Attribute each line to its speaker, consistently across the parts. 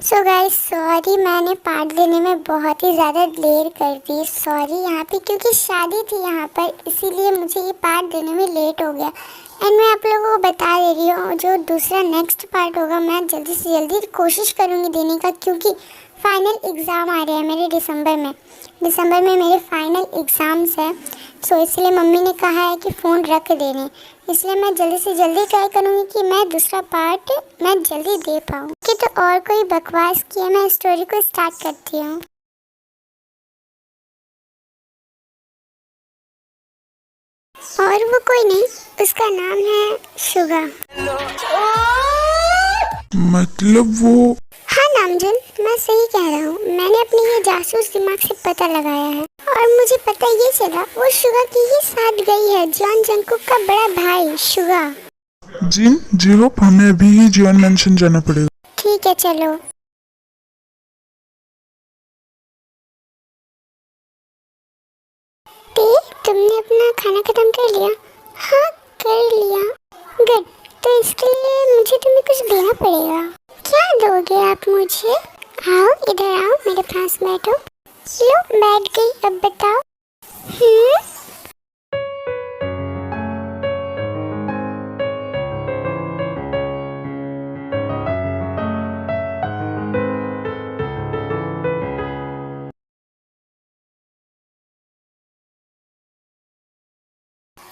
Speaker 1: So guys sorry, मैंने part देने में बहुत ही ज़्यादा देर कर दी। सॉरी यहाँ पे क्योंकि शादी थी यहाँ पर, इसीलिए मुझे ये पार्ट देने में लेट हो गया। एंड मैं आप लोगों को बता दे रही हूँ, जो दूसरा नेक्स्ट पार्ट होगा मैं जल्दी से जल्दी कोशिश करूँगी देने का, क्योंकि फाइनल एग्ज़ाम आ रहे हैं मेरे दिसंबर में मेरे फाइनल एग्ज़ाम्स हैं। सो इसलिए मम्मी ने कहा है कि फ़ोन रख देने, इसलिए मैं जल्दी से जल्दी ट्राई करूँगी कि मैं दूसरा पार्ट मैं जल्दी दे पाऊँ। कि तो और कोई बकवास किया, मैं स्टोरी को स्टार्ट करती हूँ। और वो कोई नहीं, उसका नाम है शुगा।
Speaker 2: मतलब वो?
Speaker 1: हाँ नामजुन, मैं सही कह रहा हूँ। मैंने अपने ये जासूस दिमाग से पता लगाया है और मुझे पता ये चला वो शुगा की ही साथ गई है, जॉन जंगकुक का बड़ा भाई शुगा।
Speaker 2: जिन जीहोप, हमें अभी ही जियोन मेंशन जाना पड़ेगा।
Speaker 1: ठीक है चलो। तुमने अपना खाना खत्म कर लिया? हाँ कर लिया। गुड, तो इसके लिए मुझे तुम्हें कुछ देना पड़ेगा। क्या दोगे आप मुझे? आओ इधर आओ, मेरे पास बैठो। लो बैठ गई, अब बताओ।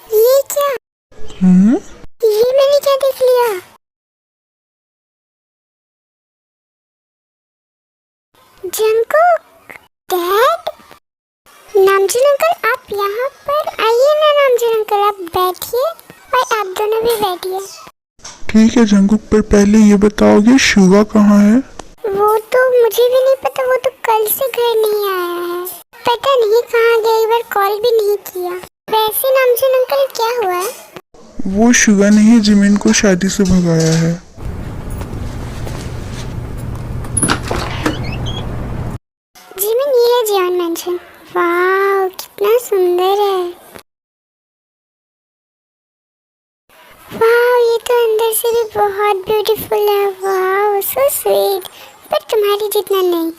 Speaker 1: ये क्या? ये मैंने क्या देख लिया? Jungkook dad. नामजुन अंकल आप यहाँ पर आइए ना। नामजुन अंकल आप बैठिए और आप दोनों भी बैठिए।
Speaker 2: ठीक है जंगकुक, पर पहले ये बताओगे शुगा कहाँ है?
Speaker 1: वो तो मुझे भी नहीं पता, वो तो कल से घर नहीं आया है। पता नहीं कहाँ गया, एक बार कॉल भी नहीं किया। वैसे नामजुन अंकल क्या हुआ है?
Speaker 2: वो शुगा ने ही जिमिन को शादी से भगाया है।
Speaker 1: जिमिन ये है जियोन मेंशन। वाह कितना सुंदर है। वाह ये तो अंदर से भी बहुत ब्यूटीफुल है। वाह सो स्वीट, पर तुम्हारी जितना नहीं।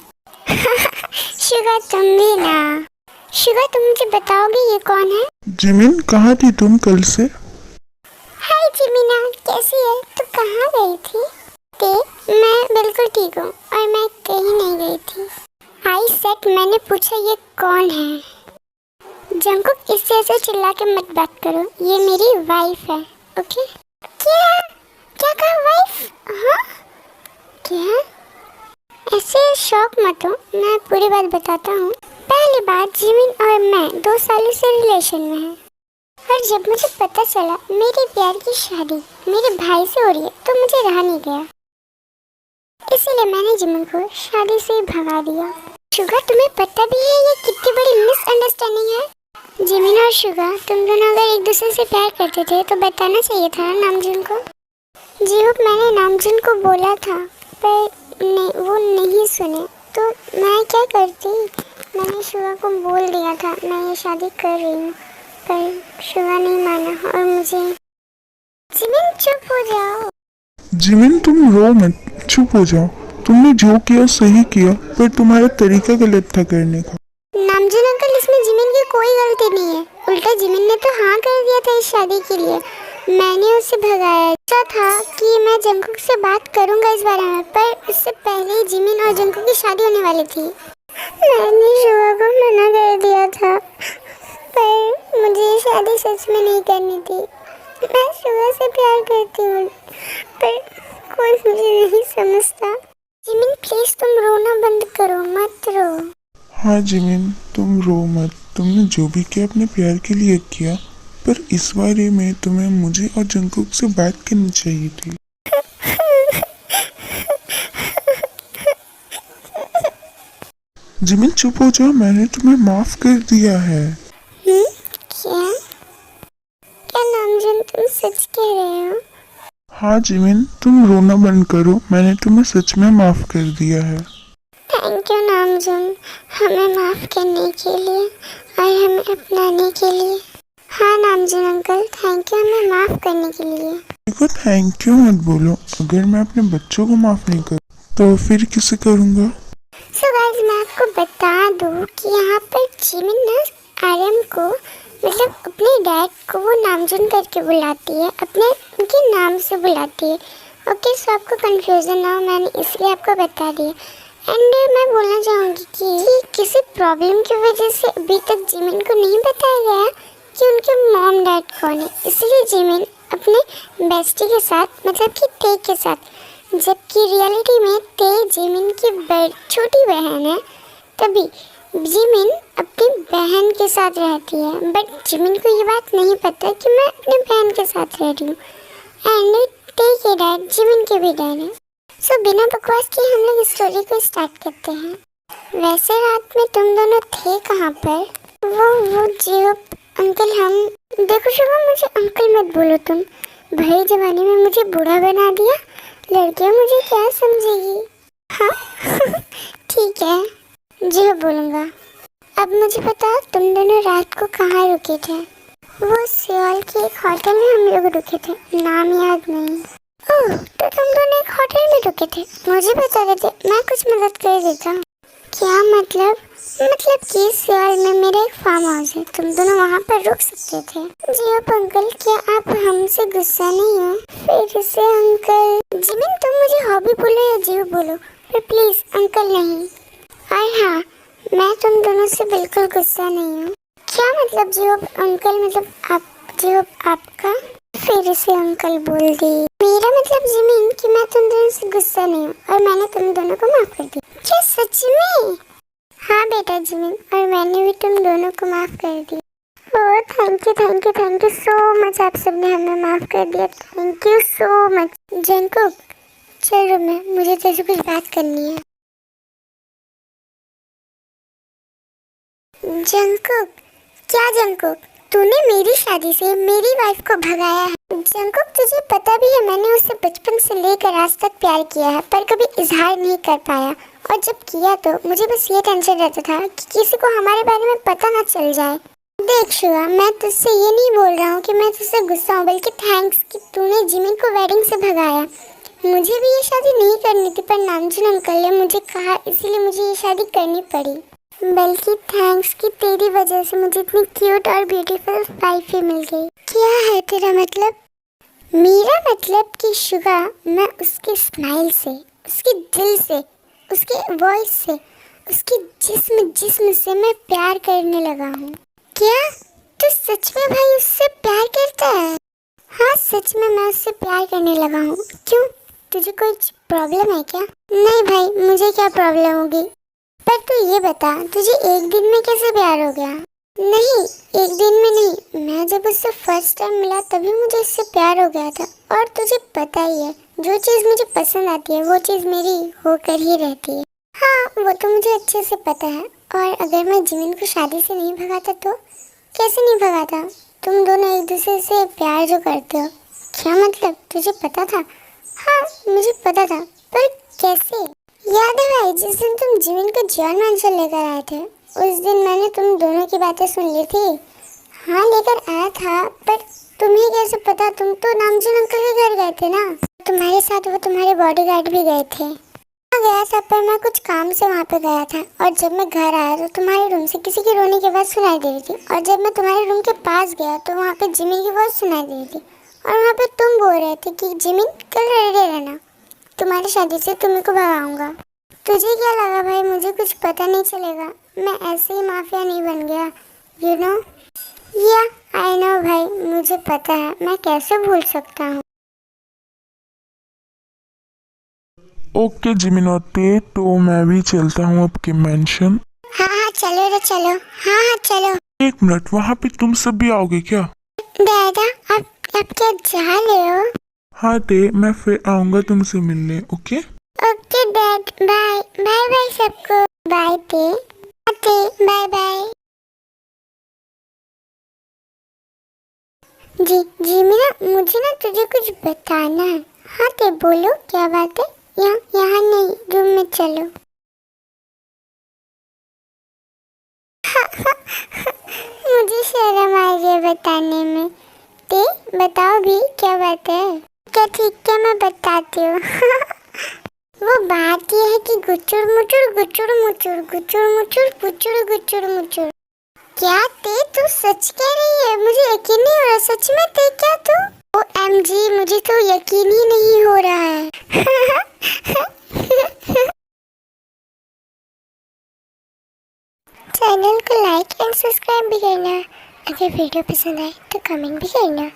Speaker 1: शुगा तुम भी ना। शुगा तुम मुझे बताओगे ये कौन है?
Speaker 2: जिमिन कहाँ थी तुम कल से?
Speaker 1: हाय जिमिना, कैसी है? तू कहाँ गई थी? मैं बिल्कुल ठीक हूँ और मैं कहीं नहीं गई थी। आई सेट, मैंने पूछा ये कौन है? जंगकुक इससे ऐसे चिल्ला के मत बात करो, ये मेरी वाइफ है। ओके? क्या क्या कहा वाइफ? हाँ क्या? ऐसे शॉक मत हो, मैं पूरी बात बताता हूँ। पहली बात, जिमिन और मैं 2 सालों से रिलेशन में हैं और जब मुझे पता चला मेरे प्यार की शादी मेरे भाई से हो रही है तो मुझे रहा नहीं गया, इसीलिए मैंने जिमिन को शादी से भगा दिया। शुगा तुम्हें पता भी है ये कितनी बड़ी मिसअंडरस्टैंडिंग है? जिमिन और शुगा तुम दोनों अगर एक दूसरे से प्यार करते थे तो बताना चाहिए था नामजुन को। जीहोप मैंने नामजुन को बोला था पर वो नहीं सुने, तो मैं क्या करती, मैंने शुगा को बोल दिया था मैं ये शादी कर रही हूँ, पर शुगा नहीं माना और मुझे। जिमिन चुप हो जाओ।
Speaker 2: जिमिन तुम रो मत, चुप हो जाओ। तुमने जो किया सही किया, पर तुम्हारा तरीका गलत था करने का।
Speaker 1: नामजुन अंकल इसमें जिमिन की कोई गलती नहीं है, उल्टा जिमिन ने तो हाँ कर दिया था इस शादी के लिए। मैंने उसे भगाया। अच्छा था कि मैं जंगकुक से बात करूंगा इस बारे में, पर उससे पहले ही जिमिन और जंगकुक की शादी होने वाली थी। मैंने शुगा को मना कर दिया था, पर मुझे ये शादी सच में नहीं करनी थी। मैं शुगा से प्यार करती हूँ, पर कोई मुझे नहीं समझता। जिमिन प्लीज तुम रोना बंद करो, मत रो।
Speaker 2: हाँ जिमिन तुम रो मत, तुमने जो भी किया अपने प्यार के लिए किया, पर इस बारे में तुम्हें मुझे और जंगकुक से बात करनी चाहिए थी। जिमिन चुप हो जाओ, मैंने तुम्हें माफ कर दिया है।
Speaker 1: क्या क्या नामजुन तुम सच कह रहे हो?
Speaker 2: हाँ जिमिन तुम रोना बंद करो, मैंने तुम्हें सच में माफ कर दिया है।
Speaker 1: थैंक यू नामजुन, हमें माफ करने के लिए और हमें अपनाने के लिए। हाँ नामजुन अंकल, थैंक यू हमें माफ करने के लिए।
Speaker 2: देखो थैंक यू मत बोलो, अगर मैं अपने बच्चों को माफ नहीं करूँ तो फिर किसे करूँगा?
Speaker 1: सो गाइस मैं आपको बता दूं कि यहाँ पर जिमिन ना आर्यन को मतलब अपने डैड को वो नामजुन करके बुलाती है, अपने उनके नाम से बुलाती है। ओके, सो आपको कंफ्यूजन ना हो, मैंने इसलिए आपको बता दिया। एंड मैं बोलना चाहूँगी कि किसी प्रॉब्लम की वजह से अभी तक जिमिन को नहीं बताया गया कि उनके मॉम डैड कौन है, इसलिए जिमिन अपने बेस्टी के साथ मतलब कि ते के साथ, जबकि रियलिटी में ते जिमिन की छोटी बहन है, तभी जिमिन अपनी बहन के साथ रहती है। बट जिमिन को ये बात नहीं पता कि मैं अपनी बहन के साथ रह रही हूँ। एंड ते के डैड जिमिन के भी डैड है। सो बिना बकवास के हम लोग स्टोरी को स्टार्ट करते हैं। वैसे रात में तुम दोनों थे कहाँ पर? वो जियो अंकल, हम देखो शुभम, मुझे अंकल मत बोलो तुम, भले जमाने में मुझे बूढ़ा बना दिया, लड़कियां मुझे क्या समझेगी? हाँ ठीक है जी बोलूँगा। अब मुझे बताओ तुम दोनों रात को कहाँ रुके थे? वो सियोल के एक होटल में हम लोग रुके थे, नाम याद नहीं। ओह, तो तुम दोनों एक होटल में रुके थे, मुझे बता देते, मैं कुछ मदद कर देता। क्या मतलब? मतलब कि सियोल में मेरा एक फार्म हाउस है, तुम दोनों वहाँ पर रुक सकते थे। जी अब अंकल, क्या आप हमसे गुस्सा नहीं हो? फिर से अंकल। जिमिन तुम मुझे हॉबी बोलो या जीव बोलो, पर प्लीज अंकल नहीं। और हाँ, मैं तुम दोनों से बिल्कुल गुस्सा नहीं हूँ। क्या मतलब जीव अंकल, मतलब आप जीव आपका? फिर से अंकल बोल दी। मेरा मतलब जिमिन कि मैं तुम दोनों से गुस्सा नहीं हूँ और मैंने तुम दोनों को माफ कर दिया। क्या सच में? हाँ बेटा जिमिन, और मैंने भी तुम दोनों को माफ कर दिया। Oh thank you so much, आप सबने हमें माफ कर दिया, thank you so much. Jungkook चल रूम में, मुझे तेरे से कुछ बात करनी है। जंकुक? क्या जंकुक? तूने मेरी शादी से मेरी वाइफ को भगाया है। जंकुक तुझे पता भी है मैंने उससे बचपन से लेकर आज तक प्यार किया है, पर कभी इजहार नहीं कर पाया, और जब किया तो मुझे बस ये टेंशन रहता था कि किसी को हमारे बारे में पता ना चल जाए। देख शुआ, मैं तुझसे ये नहीं बोल रहा हूँ कि मैं तुझसे गुस्सा हूँ, बल्कि थैंक्स कि तूने जिमिन को वेडिंग से भगाया। मुझे भी ये शादी नहीं करनी थी, पर नामजुन अंकल ने मुझे कहा, इसीलिए मुझे ये शादी करनी पड़ी। बल्कि थैंक्स कि तेरी वजह से मुझे इतनी क्यूट और ब्यूटीफुल वाइफ ही मिल गई। क्या है तेरा मतलब? मेरा मतलब कि शुगा, मैं उसके स्माइल से, उसके दिल से, उसके वॉइस से, उसके जिस्म से मैं प्यार करने लगा हूँ। क्या तू सच में भाई उससे प्यार करता है? हाँ सच में मैं उससे प्यार करने लगा हूँ। क्यों, तुझे कोई प्रॉब्लम है क्या? नहीं भाई, मुझे क्या प्रॉब्लम होगी, पर तू ये बता, तुझे एक दिन में कैसे प्यार हो गया? नहीं, एक दिन में नहीं, मैं जब उससे फर्स्ट टाइम मिला तभी मुझे उससे प्यार हो गया था। और तुझे पता ही है, जो चीज़ मुझे पसंद आती है वो चीज़ मेरी होकर ही रहती है। हाँ वो तो मुझे अच्छे से पता है। और अगर मैं जिमिन को शादी से नहीं भगाता तो? कैसे नहीं भगाता? तुम दोनों एक दूसरे से प्यार जो करते हो। क्या मतलब, तुझे पता था? हाँ मुझे पता था, पर कैसे? याद है भाई, जिस दिन तुम जिमिन को जॉन मैंशन लेकर आए थे, उस दिन मैंने तुम दोनों की बातें सुन ली थी। हाँ लेकर आया था, पर तुम्हें कैसे पता? तुम तो नामजुन अंकल के घर गए थे ना, तुम्हारे साथ वो तुम्हारे बॉडीगार्ड भी गए थे। हाँ गया था, पर मैं कुछ काम से वहाँ पे गया था, और जब मैं घर आया तो तुम्हारे रूम से किसी के रोने की आवाज़ सुनाई दे रही थी, और जब मैं तुम्हारे रूम के पास गया तो वहाँ पे जिमिन की आवाज़ सुनाई दे रही थी, और वहाँ पे तुम बोल रहे थे कि जिमिन कल रेडी रहना, तुम्हारी शादी से तुम्हें को भगाऊंगा। तुझे क्या लगा भाई मुझे कुछ पता नहीं चलेगा? मैं ऐसे ही माफिया नहीं बन गया, यू नो। या आई नो भाई, मुझे पता है, मैं कैसे भूल सकता हूँ।
Speaker 2: ओके जिमिनोते, तो मैं भी चलता हूँ आपके मेंशन।
Speaker 1: हाँ चलो रे चलो, हाँ चलो।
Speaker 2: एक मिनट, वहाँ पे तुम सब भी आओगे क्या?
Speaker 1: दादा आप क्या जा रहे हो?
Speaker 2: हाँ ते, मैं फिर आऊँगा तुमसे मिलने, okay?
Speaker 1: Okay dad, bye bye bye सबको, बाय ते बाय बाय। जी मीना, मुझे ना तुझे कुछ बताना है। हाँ ते बोलो, क्या बात है? यहाँ नहीं, रूम में चलो। मुझे शर्म आ रही है बताने में। ते बताओ भी, क्या बात है? क्या ठीक है, मैं बताती हूँ। वो बात ये है कि गुचुर मुचुर गुचुर मुचुर गुचुर मुचुर गुचुर गुचुर मुचुर। क्या ते तू सच कह रही है? मुझे यकीन नहीं हो रहा, सच में ते क्या तू? OMG, मुझे तो यकीन ही नहीं हो रहा है। चैनल को लाइक एंड सब्सक्राइब भी करना। अगर वीडियो पसंद आए तो कमेंट भी करना।